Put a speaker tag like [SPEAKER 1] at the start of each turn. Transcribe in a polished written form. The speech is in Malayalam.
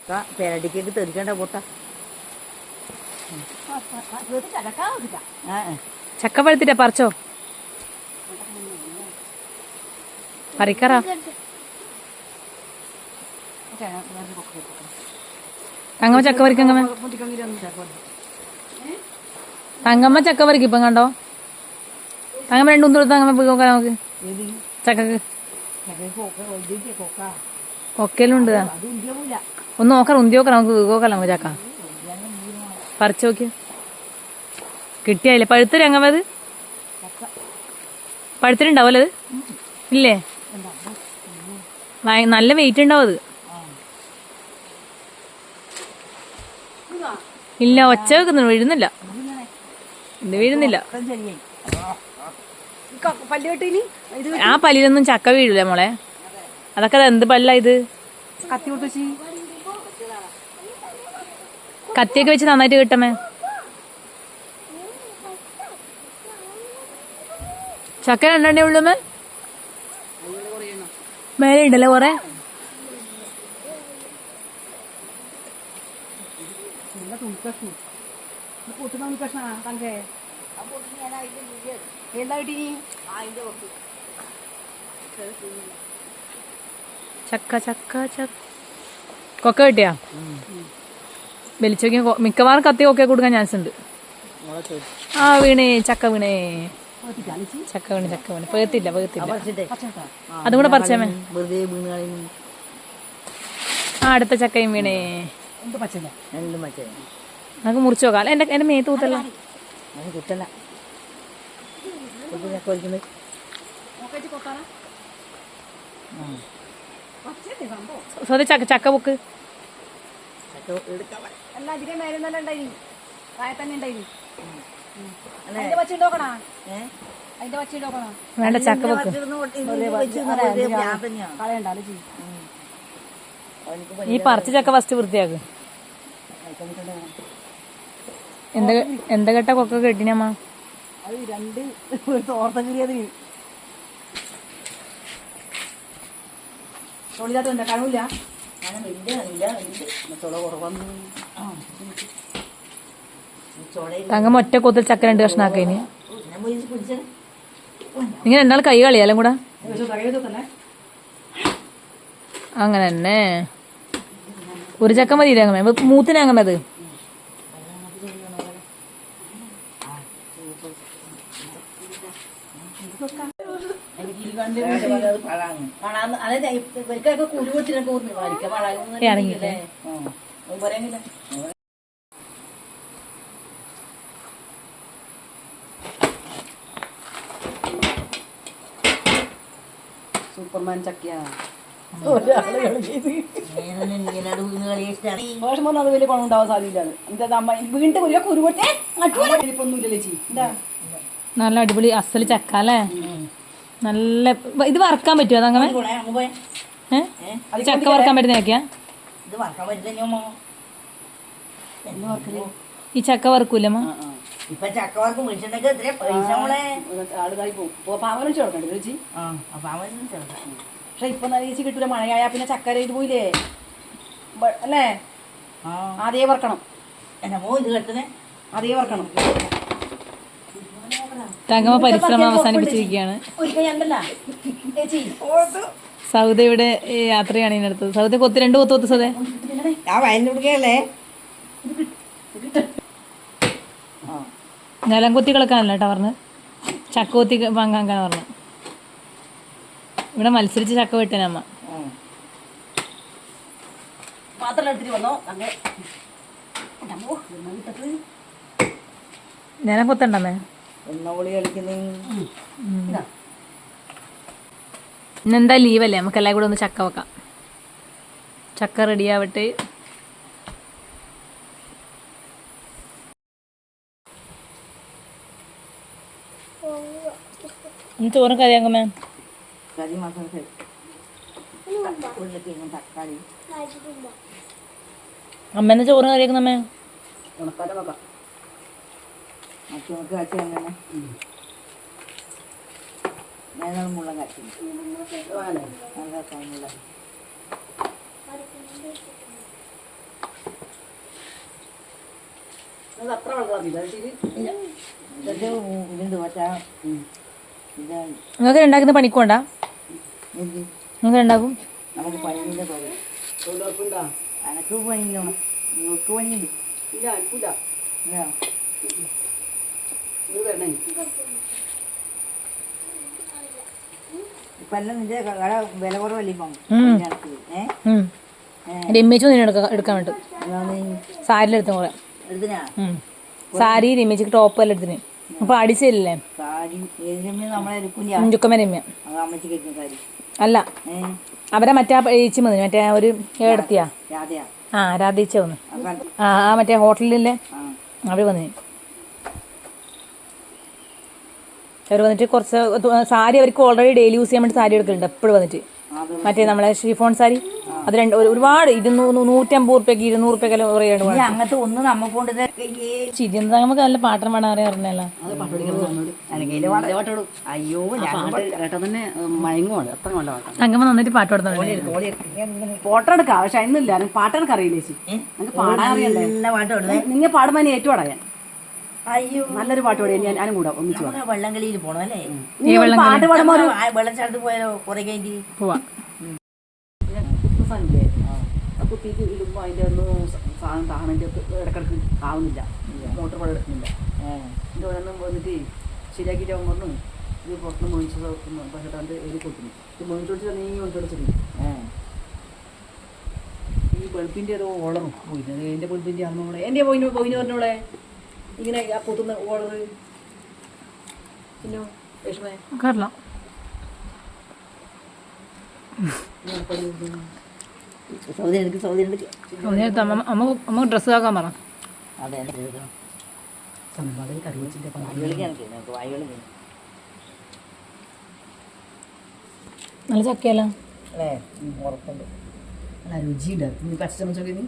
[SPEAKER 1] ചക്ക പേരടിക്കേക്ക് തെറിക്കണ്ട പൊട്ട.
[SPEAKER 2] ചക്ക പഴുത്തിട്ടാ പറിച്ചോ? പറിക്കാറാ. തങ്കമ്മ ചക്ക പറിക്കങ്ങമ്മ. തങ്കമ്മ ചക്ക പറിക്കും ഇപ്പം കണ്ടോ. തങ്കമ്മ രണ്ടു കൊടുത്ത് തങ്കമ്മ പോയി നോക്കാം നമുക്ക്. ചക്കക്ക് കൊക്കയിലുണ്ട്. ഒന്ന് നോക്കാം, ഉന്തി നോക്കാം നമുക്ക്. നോക്കാം നമുക്ക് ചക്ക പറിച്ചു നോക്കിയ കിട്ടിയായില്ലേ? പഴുത്തരും അങ്ങമ്മ അത് പഴുത്തിട്ടുണ്ടാവല്ലോ അത് ഇല്ലേ? നല്ല വെയിറ്റ് ഉണ്ടാവും അത്. ഇല്ല, ഒച്ച വെക്കുന്നു, വീഴുന്നില്ല. ഇത് വീഴുന്നില്ല. ആ പല്ലിലൊന്നും ചക്ക വീഴൂല മോളെ. അതൊക്കെ എന്ത് പല്ല ഇത്? കത്തിയൊക്കെ വെച്ച് നന്നായിട്ട് കിട്ടമേ. ചക്ക രണ്ടെണ്ണേ ഉള്ളൂമേ. മേലെ ഉണ്ടല്ലോ കൊറേ. ചക്ക ചക്ക ചക്ക കൊക്ക കിട്ടിയാ? വലിച്ചോക്കി മിക്കവാറും കത്തി കൊക്കെ കൊടുക്കാൻ ചാൻസ് ഉണ്ട്. ആ വീണേ, ചക്ക വീണേ, ചക്ക വീണ്, ചക്ക വീണ്. പേത്തില്ല, അതും കൂടെ പറിച്ചേമേ. ആ അടുത്ത ചക്കയും വീണേ. നമുക്ക് മുറിച്ചു നോക്കാം. അല്ല എന്റെ മേത്ത് കുത്തല്ല. ചക്ക ചക്ക പൊക്ക്. വേണ്ട, ചക്ക പൊക്ക്. ഈ പറിച്ച ചക്ക ഫസ്റ്റ് വൃത്തിയാക്ക്. എന്താ കേട്ട കൊക്ക കെട്ടിനമ്മ? തങ്ങ ഒറ്റ കൊത്തിൽ ചക്ക 2 കഷ്ണാക്കയിന്. ഇങ്ങനെ രണ്ടാൾ കൈ കളിയാലും കൂടെ അങ്ങനെ തന്നെ. ഒരു ചക്ക മതിയില്ലേ അങ്ങമേ? മൂത്തിനങ്ങമത് ഇറങ്ങില്ലേ?
[SPEAKER 3] സൂപ്പർമാൻ ചക്കയാ.
[SPEAKER 1] അത് വലിയ പണം ഉണ്ടാവാൻ സാധ്യത. വീണ്ടും
[SPEAKER 2] നല്ല അടിപൊളി അസല് ചക്ക അല്ലേ? നല്ല. ഇത് വറക്കാൻ പറ്റുമോ അതങ്ങനെ? ചക്ക വറക്കാൻ പറ്റുന്നൊക്കെയാ? ഈ ചക്ക വറക്കൂലമ്മ?
[SPEAKER 3] പക്ഷെ ഇപ്പൊ ചേച്ചി കിട്ടൂല. മഴയായ പിന്നെ ചക്കര ഇത് പോയില്ലേ അല്ലേ? അതേ വറക്കണം. അതേ വറക്കണം.
[SPEAKER 2] തങ്കമ്മ പരിശ്രമം അവസാനിപ്പിച്ചിരിക്കുകയാണ്. സൗദ ഇവിടെ യാത്രയാണ് ഇതിനടുത്തത്. സൗദ കൊത്തി 2 കൊത്ത് കൊത്ത്. സൗദേ നിലം കൊത്തി കളക്കാനല്ല കേട്ടോ പറഞ്ഞ്, ചക്ക കൊത്തി പങ്കാക്കാൻ പറഞ്ഞു. ഇവിടെ മത്സരിച്ച് ചക്ക വെട്ടനമ്മ. നിലം കൊത്തണ്ടമ്മേ. ഇന്നെന്താ ലീവല്ലേ? നമുക്ക് എല്ലാം കൂടെ ഒന്ന് ചക്ക വെക്കാം. ചക്ക റെഡിയാവട്ടെ. ചോറും കറിയാക്കമ്മേ. അമ്മേന്ന് ചോറും കറിയാക്കുന്നമ്മേ.
[SPEAKER 1] മുള്ള കാച്ചി
[SPEAKER 3] അത് അത്ര വെള്ളമില്ല ശരി.
[SPEAKER 1] ഇതൊക്കെ ഇതുണ്ട് മറ്റാ ഇതാണ്
[SPEAKER 2] നിങ്ങൾക്ക് ഉണ്ടാക്കുന്ന പണിക്കോണ്ടാ
[SPEAKER 1] എന്ത്
[SPEAKER 2] നിങ്ങൾ ഉണ്ടാക്കും
[SPEAKER 1] നമുക്ക് പണിയില്ല പോലെ
[SPEAKER 3] തൊഴിലുറപ്പുണ്ടോ?
[SPEAKER 1] എനക്ക് പണിയില്ല നിങ്ങൾക്ക് പണിയുണ്ട്
[SPEAKER 3] ഇല്ല അനക്കില്ല.
[SPEAKER 1] ഇല്ല
[SPEAKER 3] ഇത് വേണേ.
[SPEAKER 1] ഇപ്പം എല്ലാം നിന്റെ കട വില കുറവല്ലേ ഇപ്പം
[SPEAKER 2] എൻ്റെ ഇമേജ് ഒന്നും എടുക്കാൻ വേണ്ടി
[SPEAKER 1] അതാണ്
[SPEAKER 2] സാരിയിലെടുത്ത കുറേ
[SPEAKER 1] എടുത്തിനാ
[SPEAKER 2] സാരി ഇമേജ് ടോപ്പ് എല്ലാം എടുത്തിന് അപ്പോൾ അടിച്ചില്ലേ
[SPEAKER 1] സാരി ഏതിനും നമ്മളെ എടുക്കില്ല
[SPEAKER 2] ചുക്കമ്മ രമ്യ
[SPEAKER 1] അത് അമ്മച്ചിക്ക് എടുക്കുന്ന സാരി
[SPEAKER 2] അല്ല അവരെ മറ്റേ ഏച്ചി വന്നു മറ്റേ ഒരു ഏടത്തിയാ
[SPEAKER 1] രാധയാ
[SPEAKER 2] രാധേച്ച വന്നു
[SPEAKER 1] അപ്പം
[SPEAKER 2] ആ മറ്റേ ഹോട്ടലിലെ അവർ വന്നു അവർ വന്നിട്ട് കുറച്ച് സാരി അവർക്ക് ഓൾറെഡി ഡെയിലി യൂസ് ചെയ്യാൻ വേണ്ടി സാരി എടുക്കുന്നുണ്ട് എപ്പോഴും വന്നിട്ട് മറ്റേ നമ്മളെ ഷിഫോൺ സാരി അത് ഒരുപാട് 250 റുപ്യക്ക് 200 റുപ്യക്കെല്ലാം കുറേ
[SPEAKER 1] അങ്ങനത്തെ ഒന്നും നമ്മ കൊണ്ട്
[SPEAKER 2] ചിരിന്ത നമുക്ക് നല്ല പാട്ടം പാടാൻ അറിയാറില്ല
[SPEAKER 1] അയ്യോ
[SPEAKER 3] കേട്ടാ തന്നെ മയങ്ങുമാണ്. അത്ര നല്ല പാട്ടാണ്.
[SPEAKER 2] തങ്കമ്മ നന്നായിട്ട് പാട്ട് പാടുന്നുണ്ട്
[SPEAKER 3] ഫോട്ടോ എടുക്കാം. പക്ഷെ അതിന്നില്ല എനിക്ക് പാട്ടെടുക്കാൻ അറിയില്ല ചേച്ചി. എനിക്ക് പാടാൻ അറിയണ്ടേ?
[SPEAKER 1] നല്ല പാട്ട് പാടുവേ
[SPEAKER 3] നിങ്ങൾ പാടുമ്പോൾ ഞാൻ ഏറ്റവും അടയാൻ
[SPEAKER 1] അയ്യോ
[SPEAKER 3] നല്ലൊരു പാട്ട് പാടി ഞാനും കൂടെ ഒന്നിച്ചു പാടാം.
[SPEAKER 1] നമുക്ക് വെള്ളംകളിയിൽ പോണം അല്ലേ
[SPEAKER 3] നീ ഒരു പാട്ട് പാടുമ്പോൾ ഒരു
[SPEAKER 1] വെള്ളച്ചാട്ടത്ത് പോയാലോ കുറെ കഴിഞ്ഞ്
[SPEAKER 2] പോവാ
[SPEAKER 3] കുത്തുസാനില്ലേ ആ കുത്തിയിട്ട് ഇടുമ്പോൾ അതിൻ്റെ ഒന്നും സാധനം താണതിൻ്റെ ഇടക്കിടക്ക് ആവുന്നില്ല. മോട്ടർ പഴം എടുക്കുന്നില്ല. എൻ്റെ ഒരെണ്ണം വന്നിട്ട് ശരിയാക്കിയിട്ട് അവൻ പറഞ്ഞു ഇത് പുറത്തുനിന്ന് മേടിച്ചത് പക്ഷേ അത് എഴുതി കൊടുക്കുന്നു. ഇത് മേടിച്ചോടിച്ച് നീ മേടിച്ചോടിച്ചിട്ട് ഈ ബൾബിൻ്റെ ഏതോ ഓളറും പോയിരുന്നത് എൻ്റെ ബൾബിൻ്റെ അമ്മോളെ എൻ്റെ പോയിന് പറഞ്ഞോളെ ഇങ്ങനെ ആ കുത്തുന്ന ഓളർ പിന്നെ വിഷമേ
[SPEAKER 2] കേരള
[SPEAKER 1] സൗദി എടുക്ക് സൗദി എടുക്ക്
[SPEAKER 2] അമ്മ ഡ്രസ്സ് ആക്കാൻ പറ
[SPEAKER 1] അതെ
[SPEAKER 3] സമ്പാദം കറി വെച്ചിട്ട്
[SPEAKER 1] വായികൾ
[SPEAKER 2] നല്ല ചക്കയല്ല
[SPEAKER 1] അല്ലേ ഉറപ്പുണ്ട്
[SPEAKER 3] അല്ല രുചിയില്ല നീ പച്ച ചമച്ചൊക്കെ നീ